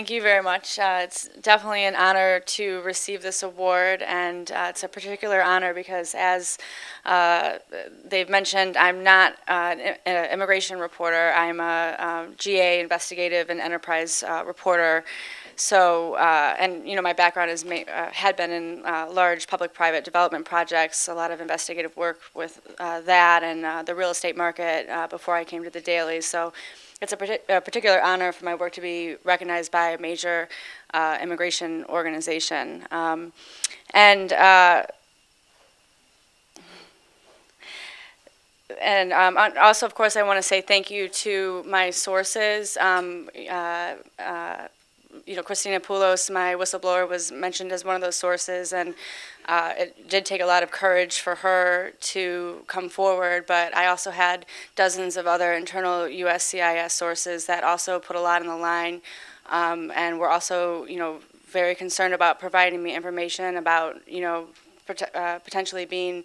thank you very much. It's definitely an honor to receive this award, and it's a particular honor because, as they've mentioned, I'm not an immigration reporter. I'm a GA, investigative and enterprise reporter. So, and my background is had been in large public-private development projects, a lot of investigative work with that and the real estate market before I came to the Daily. So it's a particular honor for my work to be recognized by a major immigration organization. And also, of course, I want to say thank you to my sources. Christina Poulos, my whistleblower, was mentioned as one of those sources, and it did take a lot of courage for her to come forward, but I also had dozens of other internal USCIS sources that also put a lot on the line, and were also, very concerned about providing me information about, potentially being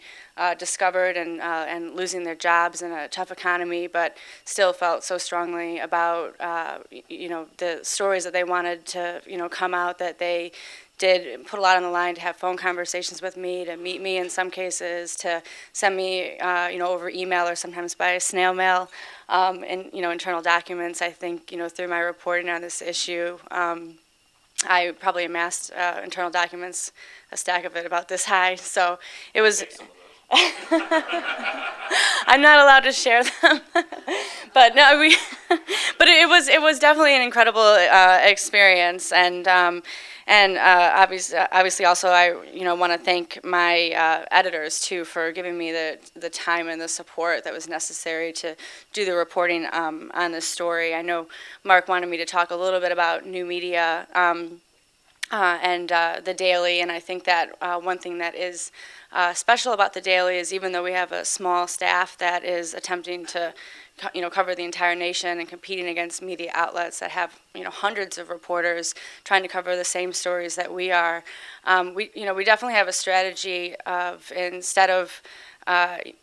discovered and losing their jobs in a tough economy, but still felt so strongly about the stories that they wanted to come out, that they did put a lot on the line to have phone conversations with me, to meet me in some cases, to send me over email or sometimes by snail mail and internal documents. I think through my reporting on this issue, I probably amassed internal documents, a stack of it about this high. So it was. I'm not allowed to share them, but no, but it was definitely an incredible experience, and obviously also I want to thank my editors too for giving me the time and the support that was necessary to do the reporting on this story. I know Mark wanted me to talk a little bit about new media and the Daily, and I think that one thing that is special about the Daily is, even though we have a small staff that is attempting to cover the entire nation and competing against media outlets that have hundreds of reporters trying to cover the same stories that we are, we definitely have a strategy of, instead of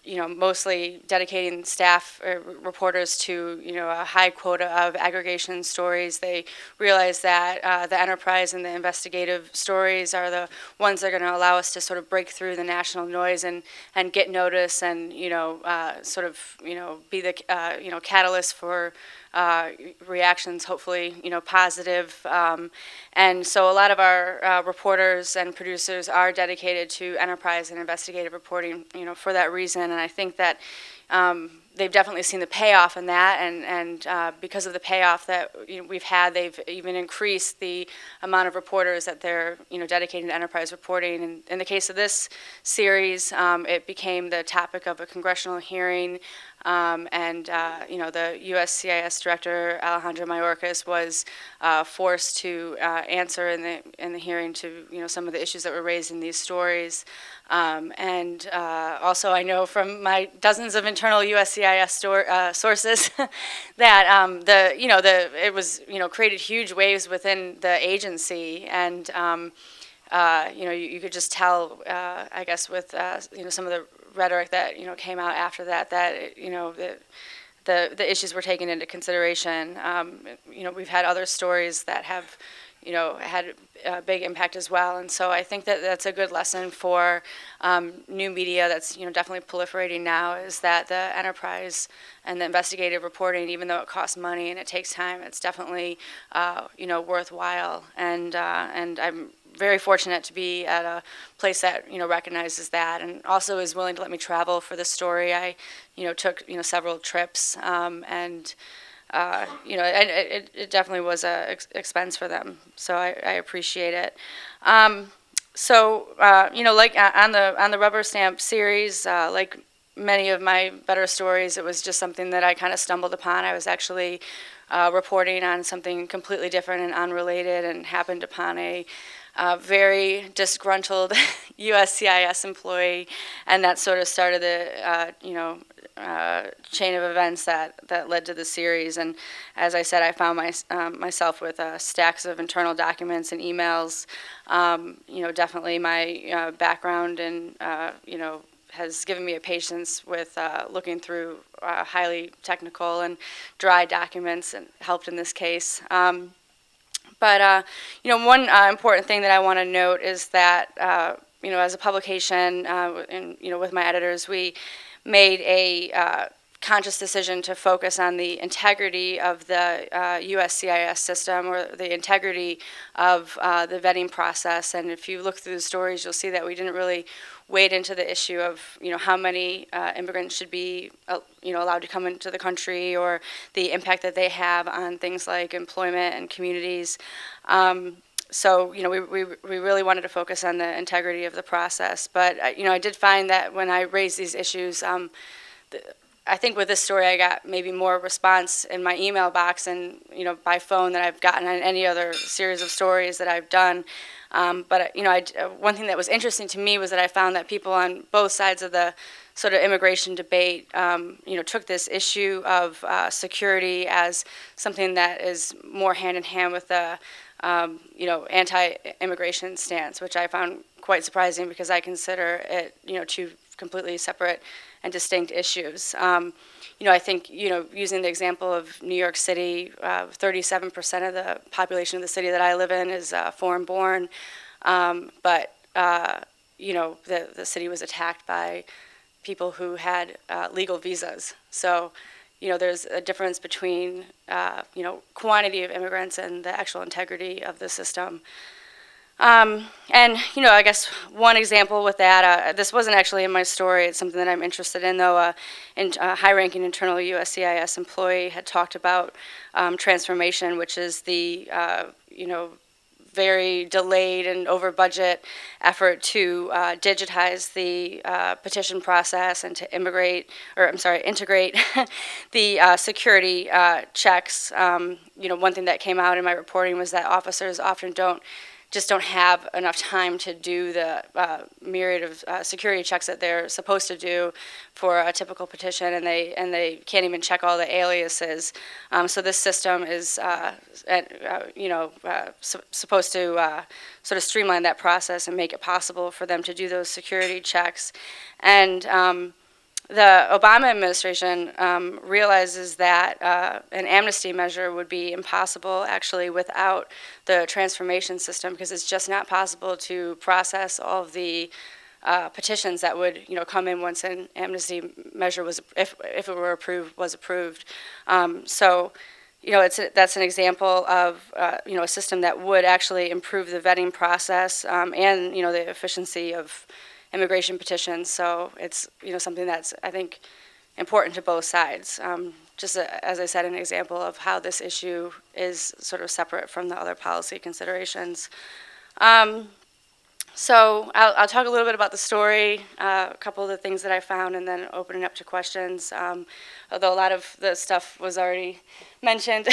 mostly dedicating staff or reporters to, a high quota of aggregation stories. They realize that the enterprise and the investigative stories are the ones that are going to allow us to sort of break through the national noise and get notice and, sort of, be the, catalyst for reactions, hopefully, positive. And so a lot of our reporters and producers are dedicated to enterprise and investigative reporting, for that reason. And I think that they've definitely seen the payoff in that, and because of the payoff that we've had, they've even increased the amount of reporters that they're dedicated to enterprise reporting. And in the case of this series, it became the topic of a congressional hearing. And the USCIS director Alejandro Mayorkas was forced to answer in the hearing to some of the issues that were raised in these stories. And also, I know from my dozens of internal USCIS sources that it was created huge waves within the agency, and you could just tell, I guess, with some of the rhetoric that came out after that the issues were taken into consideration. We've had other stories that have had a big impact as well, and so I think that that's a good lesson for new media that's definitely proliferating now, is that the enterprise and the investigative reporting, even though it costs money and it takes time, it's definitely worthwhile. And I'm very fortunate to be at a place that recognizes that, and also is willing to let me travel for the story. I took several trips, and it definitely was a expense for them, so I appreciate it. So like on the Rubber Stamp series, like many of my better stories, it was just something that I kind of stumbled upon. I was actually reporting on something completely different and unrelated, and happened upon a very disgruntled USCIS employee, and that sort of started the chain of events that led to the series. And as I said, I found myself with stacks of internal documents and emails. Definitely my background and has given me a patience with looking through highly technical and dry documents, and helped in this case. But one important thing that I want to note is that as a publication, and with my editors, we made a conscious decision to focus on the integrity of the USCIS system, or the integrity of the vetting process. And if you look through the stories, you'll see that we didn't really wade into the issue of how many immigrants should be allowed to come into the country, or the impact that they have on things like employment and communities. So we really wanted to focus on the integrity of the process. But I did find that when I raised these issues, I think with this story I got maybe more response in my email box and by phone than I've gotten on any other series of stories that I've done. But one thing that was interesting to me was that I found that people on both sides of the sort of immigration debate, took this issue of security as something that is more hand in hand with the anti-immigration stance, which I found quite surprising because I consider it two completely separate and distinct issues. I think, using the example of New York City, 37% of the population of the city that I live in is foreign-born, but the city was attacked by people who had legal visas. So, there's a difference between, quantity of immigrants and the actual integrity of the system. And, I guess one example with that, this wasn't actually in my story, it's something that I'm interested in, though. A high-ranking internal USCIS employee had talked about transformation, which is the, very delayed and over-budget effort to digitize the petition process and to integrate the security checks. One thing that came out in my reporting was that officers often don't have enough time to do the myriad of security checks that they're supposed to do for a typical petition, and they can't even check all the aliases. So this system is supposed to sort of streamline that process and make it possible for them to do those security checks. And the Obama administration realizes that an amnesty measure would be impossible actually without the transformation system, because it's just not possible to process all of the petitions that would come in once an amnesty measure was, if it were approved, was approved. So that's an example of a system that would actually improve the vetting process and the efficiency of immigration petitions. So it's something that's, I think, important to both sides. Just as I said, an example of how this issue is sort of separate from the other policy considerations. So I'll talk a little bit about the story, a couple of the things that I found, and then open it up to questions. Although a lot of the stuff was already mentioned,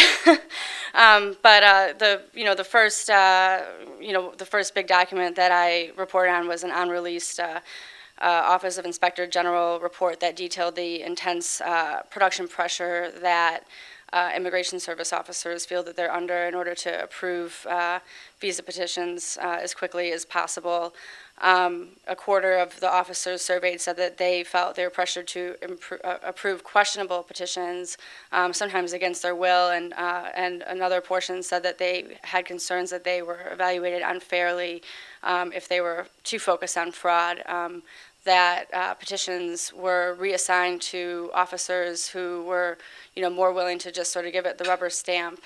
but the first big document that I reported on was an unreleased Office of Inspector General report that detailed the intense production pressure that immigration service officers feel that they're under in order to approve visa petitions as quickly as possible. A quarter of the officers surveyed said that they felt they were pressured to approve questionable petitions, sometimes against their will, and another portion said that they had concerns that they were evaluated unfairly if they were too focused on fraud. That petitions were reassigned to officers who were, more willing to just sort of give it the rubber stamp,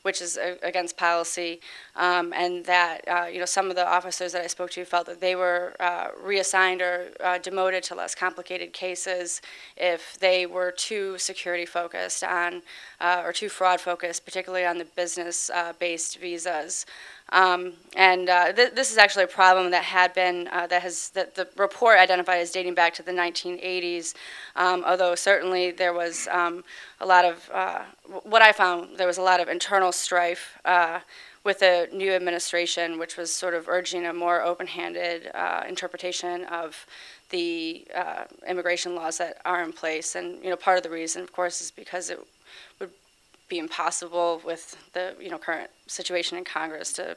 which is against policy, and that, some of the officers that I spoke to felt that they were reassigned or demoted to less complicated cases if they were too security focused on, or too fraud focused, particularly on the business-based visas. This is actually a problem that had been, that the report identified as dating back to the 1980s, although certainly there was a lot of, what I found, there was a lot of internal strife with the new administration, which was sort of urging a more open-handed interpretation of the immigration laws that are in place. And, part of the reason, of course, is because it would be impossible with the current situation in Congress to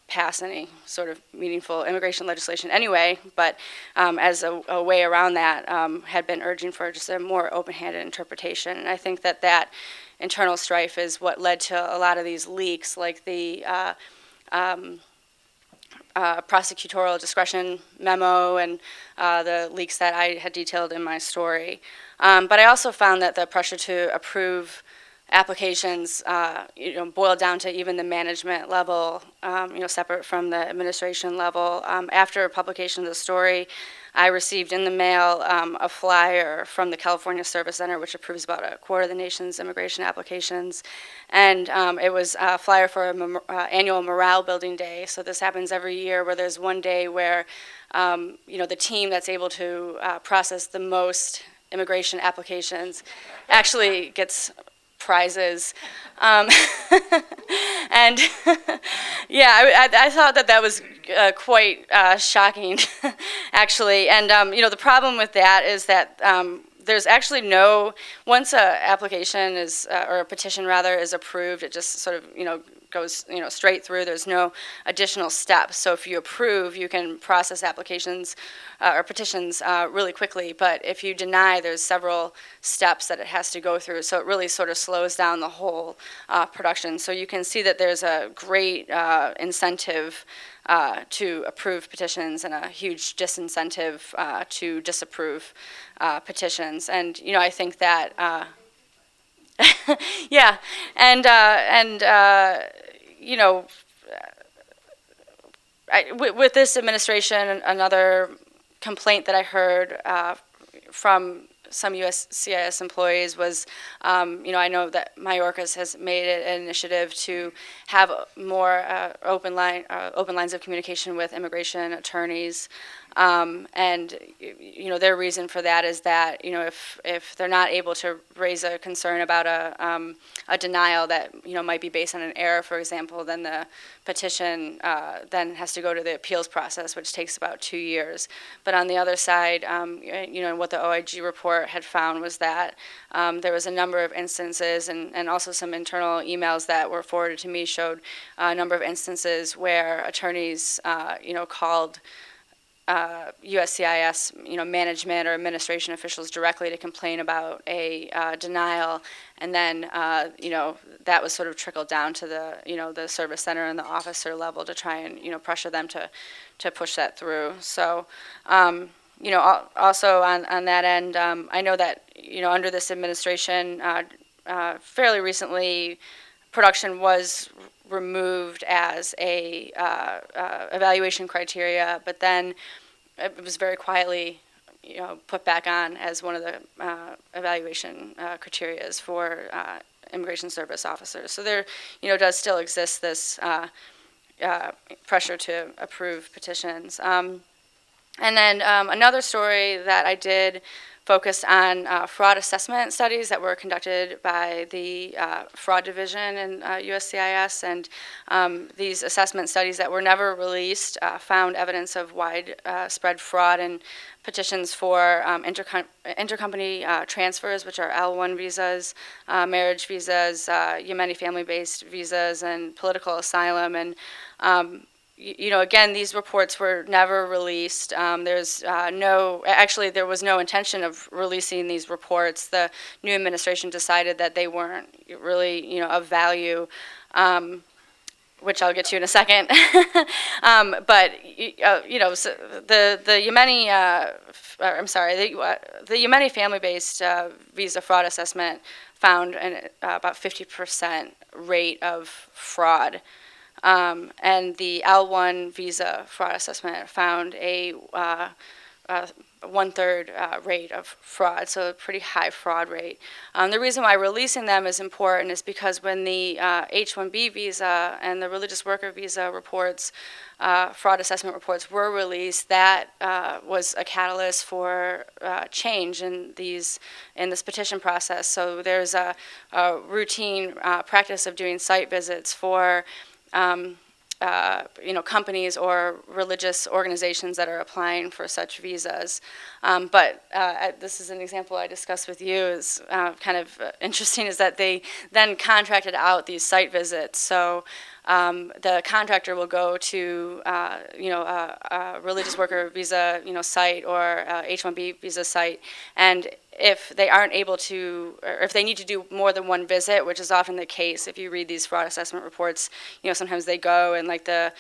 pass any sort of meaningful immigration legislation anyway, but as a way around that, had been urging for just a more open-handed interpretation. And I think that internal strife is what led to a lot of these leaks, like the prosecutorial discretion memo and the leaks that I had detailed in my story. But I also found that the pressure to approve applications, boiled down to even the management level, separate from the administration level. After publication of the story, I received in the mail a flyer from the California Service Center, which approves about a quarter of the nation's immigration applications. And it was a flyer for an annual morale building day. So this happens every year, where there's one day where the team that's able to process the most immigration applications actually gets prizes. And yeah, I thought that was quite shocking, actually. And the problem with that is that there's actually once a application is, or a petition rather, is approved, it just sort of, goes, straight through. There's no additional steps. So if you approve, you can process applications or petitions really quickly. But if you deny, there's several steps that it has to go through. So it really sort of slows down the whole production. So you can see that there's a great incentive to approve petitions and a huge disincentive to disapprove petitions. And, I think that yeah, and with this administration, another complaint that I heard from some USCIS employees was, I know that Mayorkas has made it an initiative to have more open lines of communication with immigration attorneys. And their reason for that is that if they're not able to raise a concern about a denial that might be based on an error, for example, then the petition then has to go to the appeals process, which takes about 2 years. But on the other side, what the OIG report had found was that there was a number of instances, and also some internal emails that were forwarded to me showed a number of instances where attorneys called USCIS, management or administration officials directly to complain about a denial, and then, that was sort of trickled down to the service center and the officer level to try and, pressure them to push that through. So, also on that end, I know that, under this administration, fairly recently, production was removed as a evaluation criteria, but then it was very quietly, put back on as one of the evaluation criteria for immigration service officers. So there, does still exist this pressure to approve petitions. And then another story that I did focused on fraud assessment studies that were conducted by the fraud division in USCIS, and these assessment studies that were never released found evidence of widespread fraud in petitions for intercompany transfers, which are L1 visas, marriage visas, Yemeni family-based visas, and political asylum. And again, these reports were never released. Actually, there was no intention of releasing these reports. The new administration decided that they weren't really, of value, which I'll get to in a second. But so the Yemeni, the Yemeni family-based visa fraud assessment found about 50% rate of fraud. And the L1 visa fraud assessment found a 1/3 rate of fraud, so a pretty high fraud rate. The reason why releasing them is important is because when the H-1B visa and the religious worker visa reports, fraud assessment reports were released, that was a catalyst for change in this petition process. So there's a routine practice of doing site visits for companies or religious organizations that are applying for such visas. But this is an example I discussed with you. Is kind of interesting is that they then contracted out these site visits. So the contractor will go to, a religious worker visa, site or H-1B visa site, and if they aren't able to, or if they need to do more than one visit, which is often the case if you read these fraud assessment reports, sometimes they go and like the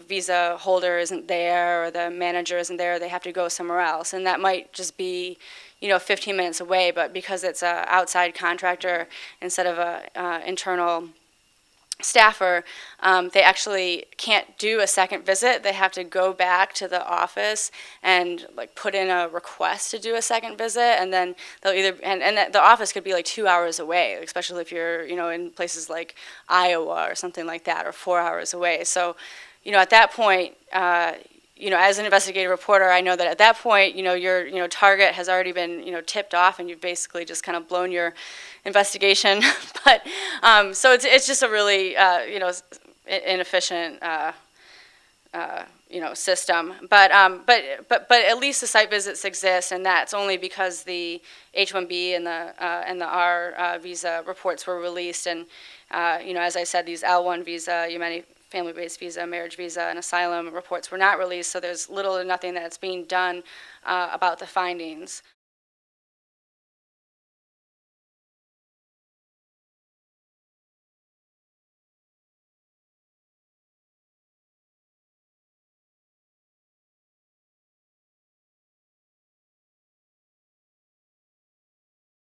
visa holder isn't there or the manager isn't there, they have to go somewhere else, and that might just be 15 minutes away, but because it's an outside contractor instead of a internal staffer, they actually can't do a second visit. They have to go back to the office and like put in a request to do a second visit, and then they'll either and the office could be like 2 hours away, especially if you're in places like Iowa or something like that, or 4 hours away. So at that point, as an investigative reporter, I know that at that point, your target has already been, tipped off, and you've basically just kind of blown your investigation. But so it's just a really, inefficient, system. But at least the site visits exist, and that's only because the H-1B and the R visa reports were released, and as I said, these L1 visa, family-based visa, marriage visa, and asylum reports were not released, so there's little or nothing that's being done about the findings.